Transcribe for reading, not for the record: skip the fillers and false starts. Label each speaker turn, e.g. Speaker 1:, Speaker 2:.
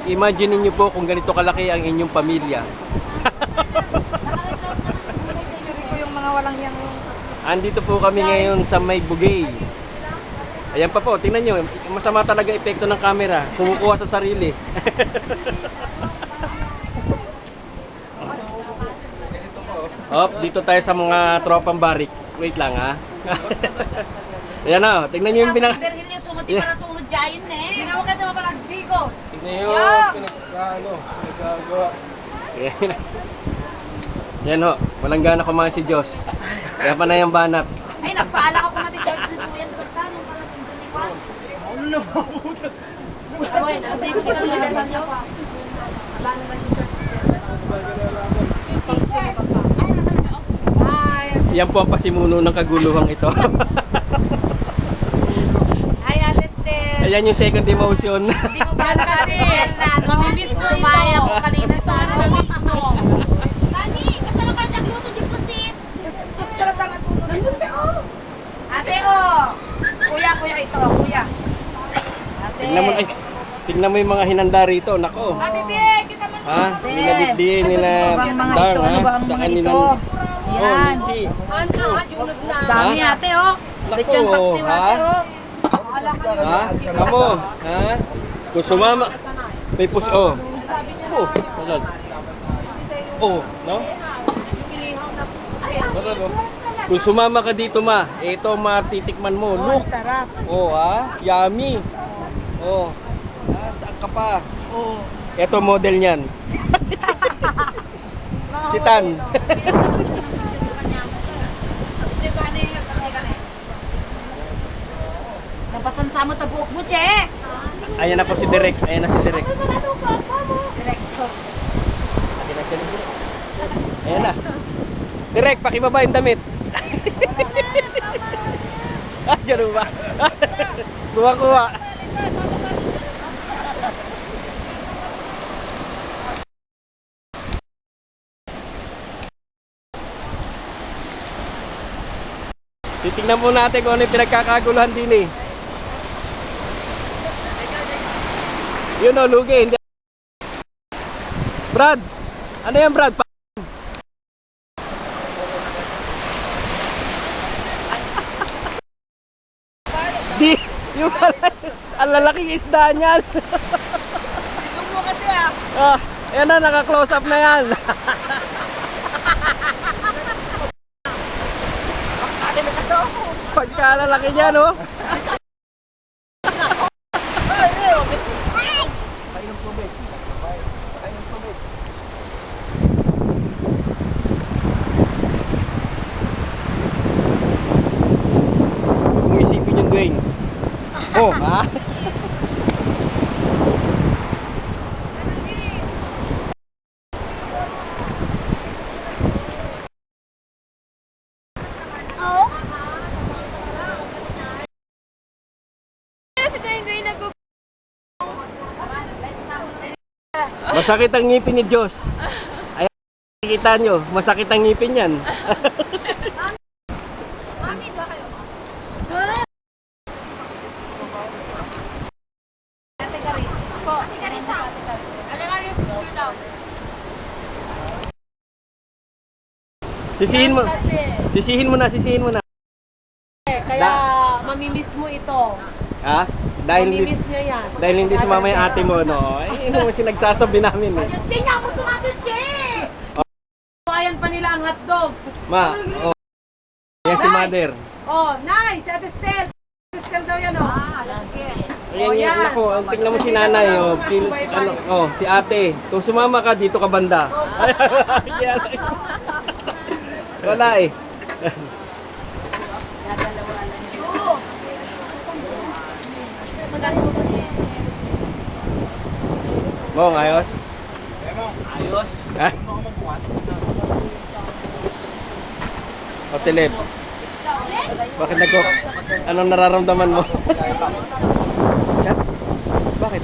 Speaker 1: Imagine niyo po kung ganito kalaki ang inyong pamilya.
Speaker 2: Yung mga walang yang...
Speaker 1: Andito po kami ngayon sa May Bugay. Ayan pa po, tingnan nyo. Masama talaga epekto ng camera. Kumukuha sa sarili. Dito tayo sa mga tropang barik. Wait lang ha. Ayan na, tingnan nyo yung pinaka...
Speaker 2: Berhil yung sumati para tulog dyan eh. Ginawa ka naman para Digos.
Speaker 1: Tingnan nyo, pinagkagawa. Yan ho, walang gana kumain si Diyos. Kaya pa na yung banat.
Speaker 2: Ay, nagpaala ko kumati shorts na po yan. Tanong para sundin ni Juan.
Speaker 1: Ano na mabuta?
Speaker 2: Ay, hindi ko sila nalibetan nyo. Wala naman yung shorts.
Speaker 1: Yan po ang pasimuno ng kaguluhang ito.
Speaker 2: Ay, Alistair.
Speaker 1: Ayan yung second emotion.
Speaker 2: Hindi mo ba alam, Alistair, na mamimiss mo tumaya ko kanina sa mamimiss mo.
Speaker 3: Mami, kasama ka nagluto di pusit.
Speaker 2: Gusto na tanga tulog. Ate, oh. Kuya ito, kuya. Ate.
Speaker 1: Tignan mo yung mga hinanda rito. Nako.
Speaker 2: Ate, kita mo
Speaker 1: Ha? Binabitdiin nila.
Speaker 2: Ito, ano ba ang mga ito? Yan. Dami ate, oh. Lechon paksiw ate, oh.
Speaker 1: Ha? Kamo? Ha? Kung sumama. May pusi. Oh. Oh. Masad. Oh. No? Masad, oh. Kung sumama ka dito ma, ito matitikman mo.
Speaker 2: Oh,
Speaker 1: Look.
Speaker 2: sarap.
Speaker 1: Oh ha? Yummy. Oh. Saan ka pa?
Speaker 2: Oh.
Speaker 1: Ito model niyan. Si Tan.
Speaker 2: Napasansa mo tabuok mo, che.
Speaker 1: Ayan na po si Direk. Ayan na si Direk.
Speaker 2: Direkto.
Speaker 1: Ayan na. Direk, pakibaba yung damit. Ah, ganun ba? Kuha-kuha. Titignan po natin kung ano yung pinagkakaguluhan din eh. Yun o, lugi. Hindi. Brad! Ano yan, Brad? Di! Yung ang lalaking isda niyan.
Speaker 2: Isong mo kasi ah.
Speaker 1: Ah, yan na, naka-close up na yan.
Speaker 2: Ate, may kaso.
Speaker 1: Pagkalalaki niyan, oh. Huwag mo isipin yung Dwayne. Oh, ha?
Speaker 3: Oh. Si Dwayne nag...
Speaker 1: Masakit ang ngipin ni Diyos. Ayan, nakikita nyo, masakit ang ngipin yan.
Speaker 3: Mami, doon kayo.
Speaker 2: Ate Caris.
Speaker 3: Po. Ate Carissa. Aling Aris, picture daw.
Speaker 1: Sisihin mo na.
Speaker 4: Kaya mamimiss mo ito.
Speaker 1: Ha? Dahil
Speaker 4: Mamimiss niya yan.
Speaker 1: dahil hindi sumama yung ate mo, no? Ay, mo sinagsasabi namin eh.
Speaker 3: Che, niya mo tumatid, Che!
Speaker 4: Ayan pa nila ang hotdog.
Speaker 1: Ma, oh. Yan si mother.
Speaker 4: Oh, nice! Ate Estel. Ate Estel daw yan, oh.
Speaker 1: Ayan,
Speaker 4: Oh,
Speaker 1: yan.
Speaker 4: yan.
Speaker 1: Nako, tingnan mo si nanay, oh. Si ate. Kung sumama ka, dito ka banda. Yan. Wala eh. Mong, ayos? Ayos? Ha? O, Tilip. Bakit anong nararamdaman mo? Chat? Bakit?